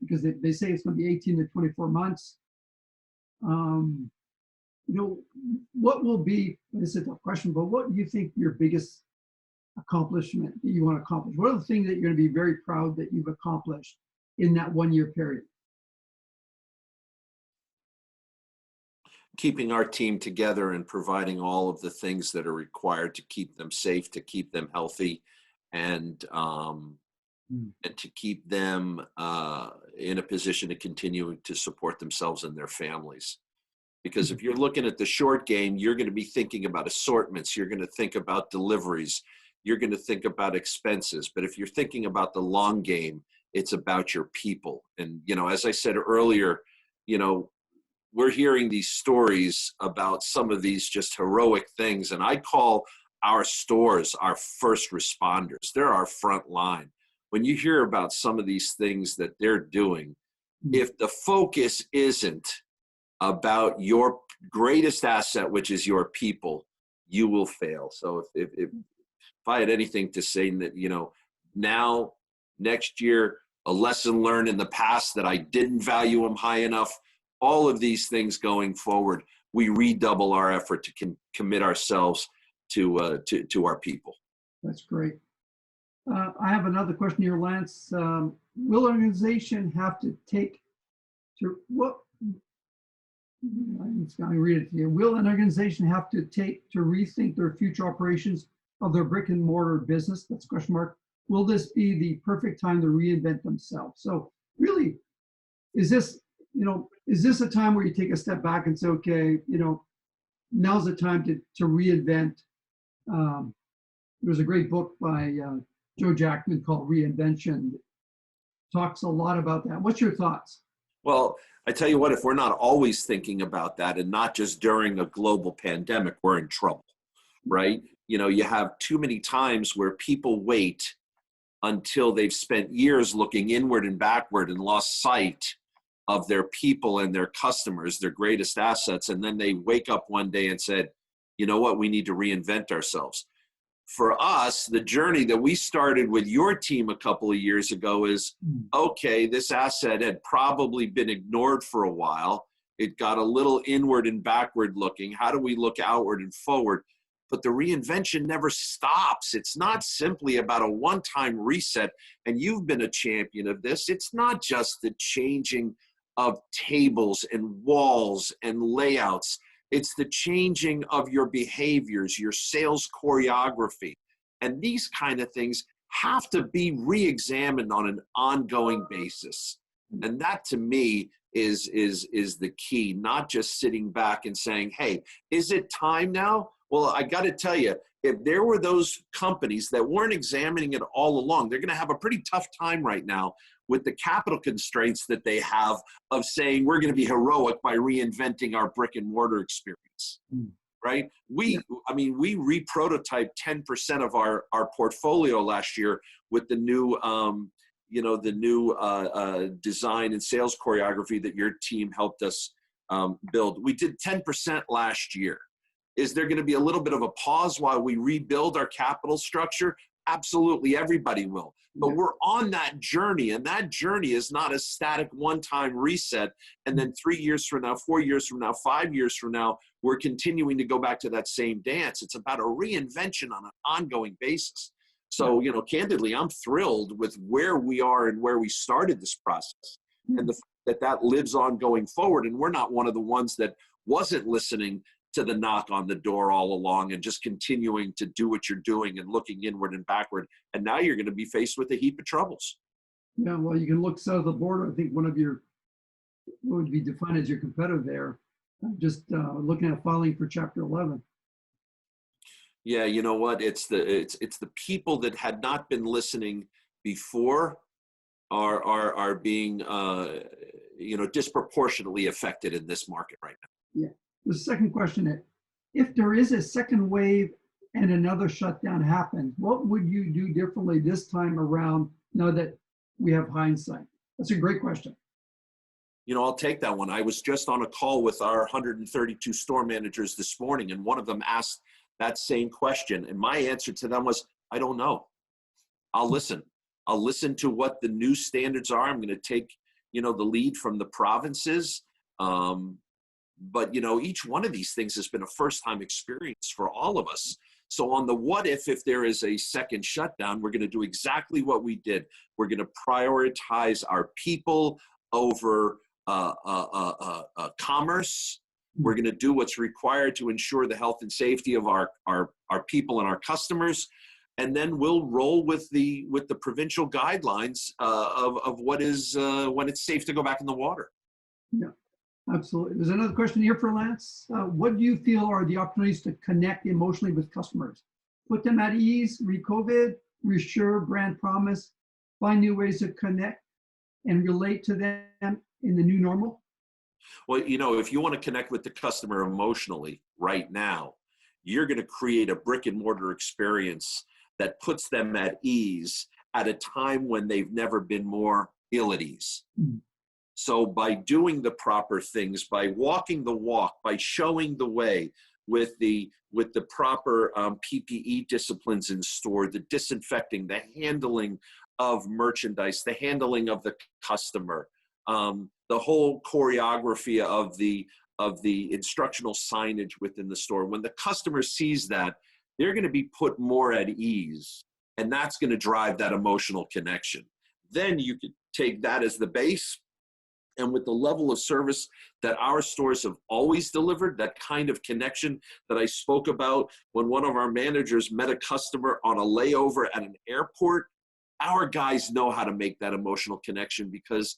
because they say it's going to be 18 to 24 months. What will be, this is a tough question, but what do you think your biggest accomplishment that you want to accomplish? What are the things that you're going to be very proud that you've accomplished in that 1 year period? Keeping our team together and providing all of the things that are required to keep them safe, to keep them healthy, and to keep them in a position to continue to support themselves and their families. Because if you're looking at the short game, you're going to be thinking about assortments, you're going to think about deliveries, you're going to think about expenses. But if you're thinking about the long game, it's about your people. And, as I said earlier, we're hearing these stories about some of these just heroic things. And I call our stores our first responders. They're our front line. When you hear about some of these things that they're doing, if the focus isn't about your greatest asset, which is your people, you will fail. So if I had anything to say, that, now, next year, a lesson learned in the past that I didn't value them high enough, all of these things going forward, we redouble our effort to commit ourselves to our people. That's great. I have another question here, Lance. Will an organization have to take to what? I'm just going to read it to you. Will an organization have to rethink their future operations of their brick and mortar business? That's a question mark. Will this be the perfect time to reinvent themselves? So really, is this a time where you take a step back and say, okay, now's the time to reinvent? There's a great book by Joe Jackman called Reinvention. Talks a lot about that. What's your thoughts? Well, I tell you what, if we're not always thinking about that, and not just during a global pandemic, we're in trouble, right? You have too many times where people wait until they've spent years looking inward and backward and lost sight of their people and their customers, their greatest assets. And then they wake up one day and said, you know what, we need to reinvent ourselves. For us, the journey that we started with your team a couple of years ago is, okay, this asset had probably been ignored for a while. It got a little inward and backward looking. How do we look outward and forward? But the reinvention never stops. It's not simply about a one-time reset. And you've been a champion of this. It's not just the changing of tables and walls and layouts. It's the changing of your behaviors, your sales choreography. And these kind of things have to be re-examined on an ongoing basis. And that, to me, is the key, not just sitting back and saying, hey, is it time now? Well, I got to tell you, if there were those companies that weren't examining it all along, they're going to have a pretty tough time right now with the capital constraints that they have of saying we're going to be heroic by reinventing our brick and mortar experience, right? We reprototyped 10% of our portfolio last year with the new the new design and sales choreography that your team helped us build. We did 10% last year. Is there going to be a little bit of a pause while we rebuild our capital structure? Absolutely, everybody will. But we're on that journey, and that journey is not a static one-time reset. And then 3 years from now, 4 years from now, 5 years from now, we're continuing to go back to that same dance. It's about a reinvention on an ongoing basis. So, candidly, I'm thrilled with where we are and where we started this process, and the fact that lives on going forward. And we're not one of the ones that wasn't listening to the knock on the door all along and just continuing to do what you're doing and looking inward and backward. And now you're going to be faced with a heap of troubles. Yeah, well, you can look south of the border. I think one of your, what would be defined as your competitor there, just looking at filing for Chapter 11. Yeah, you know what? It's the people that had not been listening before are being disproportionately affected in this market right now. Yeah. The second question: if there is a second wave and another shutdown happens, what would you do differently this time around? Now that we have hindsight, that's a great question. I'll take that one. I was just on a call with our 132 store managers this morning, and one of them asked that same question. And my answer to them was, I don't know. I'll listen. I'll listen to what the new standards are. I'm going to take, the lead from the provinces. But, each one of these things has been a first-time experience for all of us. So on the what if there is a second shutdown, we're going to do exactly what we did. We're going to prioritize our people over commerce. We're going to do what's required to ensure the health and safety of our people and our customers. And then we'll roll with the provincial guidelines of what is when it's safe to go back in the water. Yeah, absolutely. There's another question here for Lance. What do you feel are the opportunities to connect emotionally with customers? Put them at ease, re-COVID, reassure, brand promise, find new ways to connect and relate to them in the new normal? Well, if you want to connect with the customer emotionally right now, you're going to create a brick and mortar experience that puts them at ease at a time when they've never been more ill at ease. So by doing the proper things, by walking the walk, by showing the way with the proper PPE disciplines in store, the disinfecting, the handling of merchandise, the handling of the customer, the whole choreography of the instructional signage within the store. When the customer sees that, they're going to be put more at ease, and that's going to drive that emotional connection. Then you could take that as the base, and with the level of service that our stores have always delivered, that kind of connection that I spoke about when one of our managers met a customer on a layover at an airport, our guys know how to make that emotional connection because,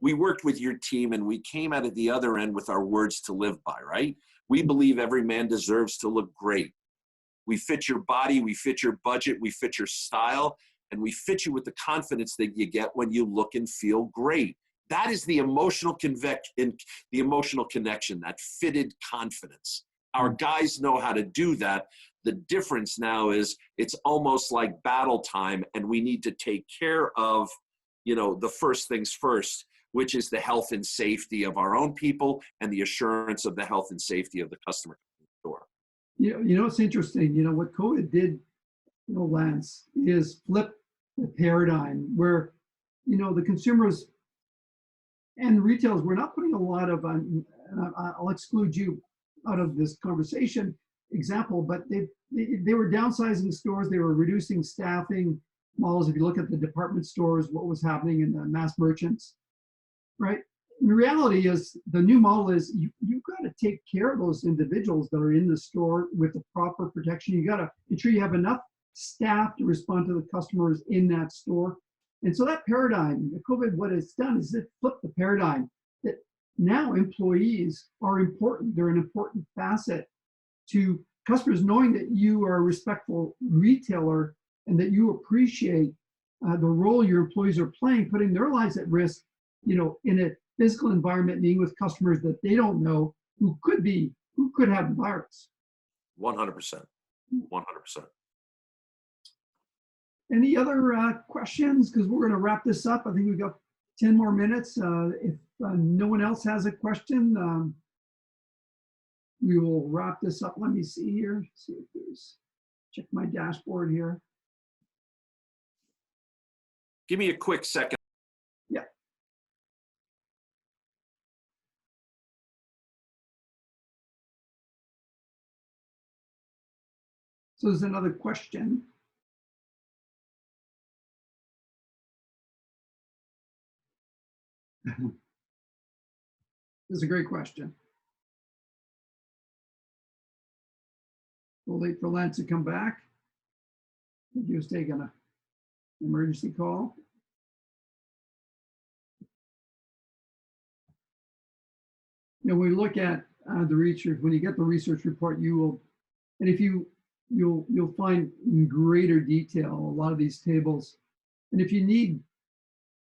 we worked with your team and we came out at the other end with our words to live by, right? We believe every man deserves to look great. We fit your body, we fit your budget, we fit your style, and we fit you with the confidence that you get when you look and feel great. That is the emotional connection, that fitted confidence. Our guys know how to do that. The difference now is it's almost like battle time, and we need to take care of, the first things first, which is the health and safety of our own people and the assurance of the health and safety of the customer store. It's interesting. What COVID did, Lance, is flip the paradigm where, the consumers and retailers were not putting a lot of, I'll exclude you out of this conversation example, but they were downsizing stores, they were reducing staffing models. If you look at the department stores, what was happening in the mass merchants, right? The reality is the new model is you've got to take care of those individuals that are in the store with the proper protection. You got to ensure you have enough staff to respond to the customers in that store. And so that paradigm, the COVID, what it's done is it flipped the paradigm that now employees are important. They're an important facet to customers, knowing that you are a respectful retailer and that you appreciate the role your employees are playing, putting their lives at risk, in a physical environment, being with customers that they don't know who could have the virus. 100%. 100%. Any other questions? Because we're going to wrap this up. I think we've got 10 more minutes. If no one else has a question, we will wrap this up. Let me see here. See if there's, check my dashboard here. Give me a quick second. Yeah. So there's another question. This is a great question. We'll wait for Lance to come back. He was taking an emergency call. You know, when we look at the research, when you get the research report, you will, and if you'll find in greater detail a lot of these tables. And if you need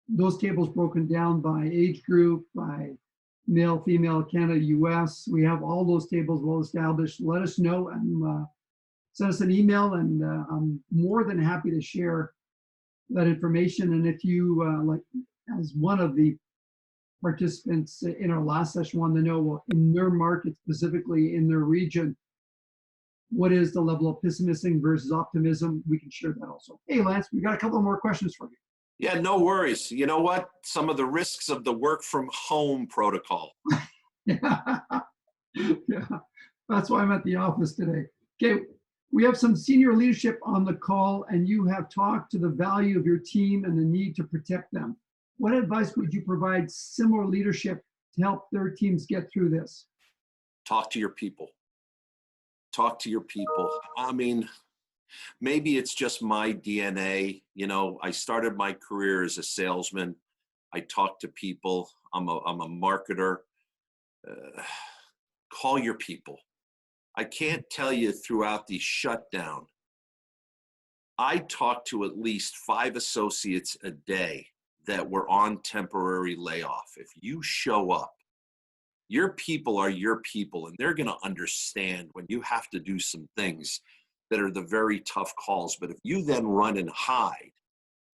those tables broken down by age group, by male, female, Canada, US, we have all those tables well established. Let us know and send us an email, and I'm more than happy to share that information. And if you, like, as one of the participants in our last session wanted to know, well, in their market, specifically in their region, what is the level of pessimism versus optimism? We can share that also. Hey, Lance, we got a couple more questions for you. Yeah, no worries. You know what? Some of the risks of the work from home protocol. Yeah. Yeah, that's why I'm at the office today. Okay, we have some senior leadership on the call, and you have talked to the value of your team and the need to protect them. What advice would you provide similar leadership to help their teams get through this? Talk to your people. Talk to your people. I mean, maybe it's just my DNA. You know, I started my career as a salesman. I talk to people. I'm a marketer. Call your people. I can't tell you throughout the shutdown, I talked to at least 5 associates a day that were on temporary layoff. If you show up, your people are your people, and they're going to understand when you have to do some things that are the very tough calls. But if you then run and hide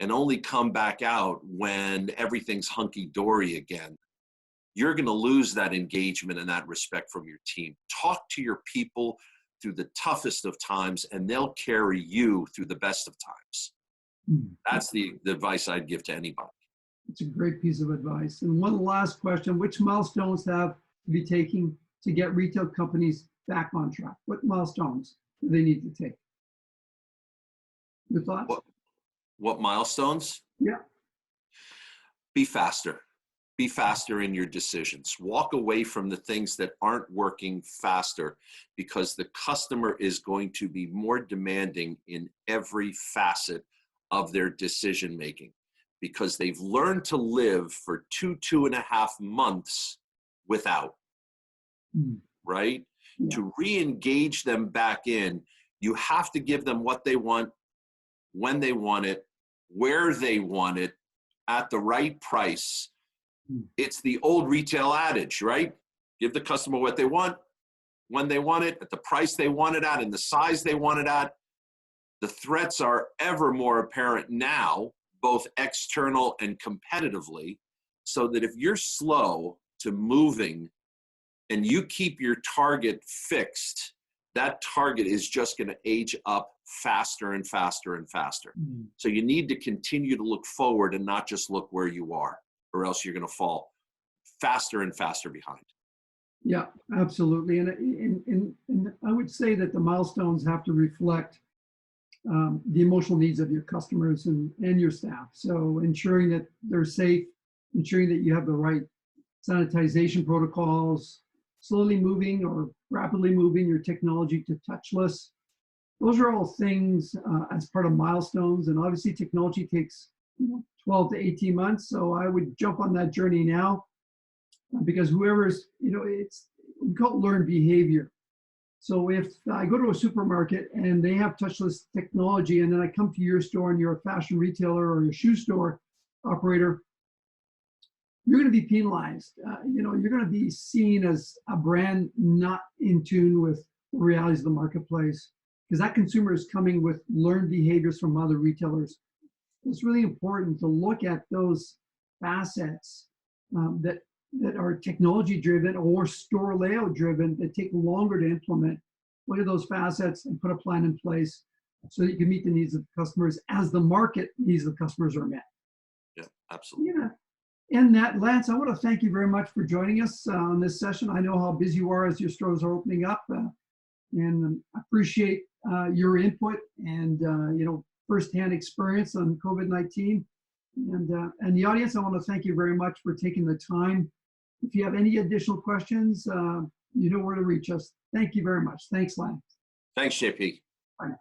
and only come back out when everything's hunky-dory again, you're going to lose that engagement and that respect from your team. Talk to your people through the toughest of times, and they'll carry you through the best of times. That's the advice I'd give to anybody. It's a great piece of advice. And one last question, which milestones have to be taken to get retail companies back on track? What milestones do they need to take? Your thoughts? What milestones? Yeah. Be faster. Be faster in your decisions. Walk away from the things that aren't working faster, because the customer is going to be more demanding in every facet of their decision making, because they've learned to live for 2.5 months without, right? Yeah. To re-engage them back in, you have to give them what they want, when they want it, where they want it, at the right price. It's the old retail adage, right? Give the customer what they want, when they want it, at the price they want it at, and the size they want it at. The threats are ever more apparent now, both external and competitively, so that if you're slow to moving and you keep your target fixed, that target is just going to age up faster and faster and faster. So you need to continue to look forward and not just look where you are, or else you're going to fall faster and faster behind. Yeah, absolutely. And I would say that the milestones have to reflect the emotional needs of your customers and your staff. So ensuring that they're safe, ensuring that you have the right sanitization protocols, slowly moving or rapidly moving your technology to touchless. Those are all things as part of milestones. And obviously technology takes 12 to 18 months. So I would jump on that journey now, because whoever's, we call it learned behavior. So if I go to a supermarket and they have touchless technology, and then I come to your store and you're a fashion retailer or a shoe store operator, you're going to be penalized. You're going to be seen as a brand not in tune with the realities of the marketplace. because that consumer is coming with learned behaviors from other retailers. It's really important to look at those facets that are technology driven or store layout driven that take longer to implement. Look at those facets and put a plan in place so that you can meet the needs of customers as the market needs of customers are met. Yeah, absolutely. Yeah. And that, Lance, I want to thank you very much for joining us on this session. I know how busy you are as your stores are opening up, and I appreciate your input and firsthand experience on COVID-19. And the audience, I want to thank you very much for taking the time. If you have any additional questions, you know where to reach us. Thank you very much. Thanks, Lance. Thanks, JP. Bye now.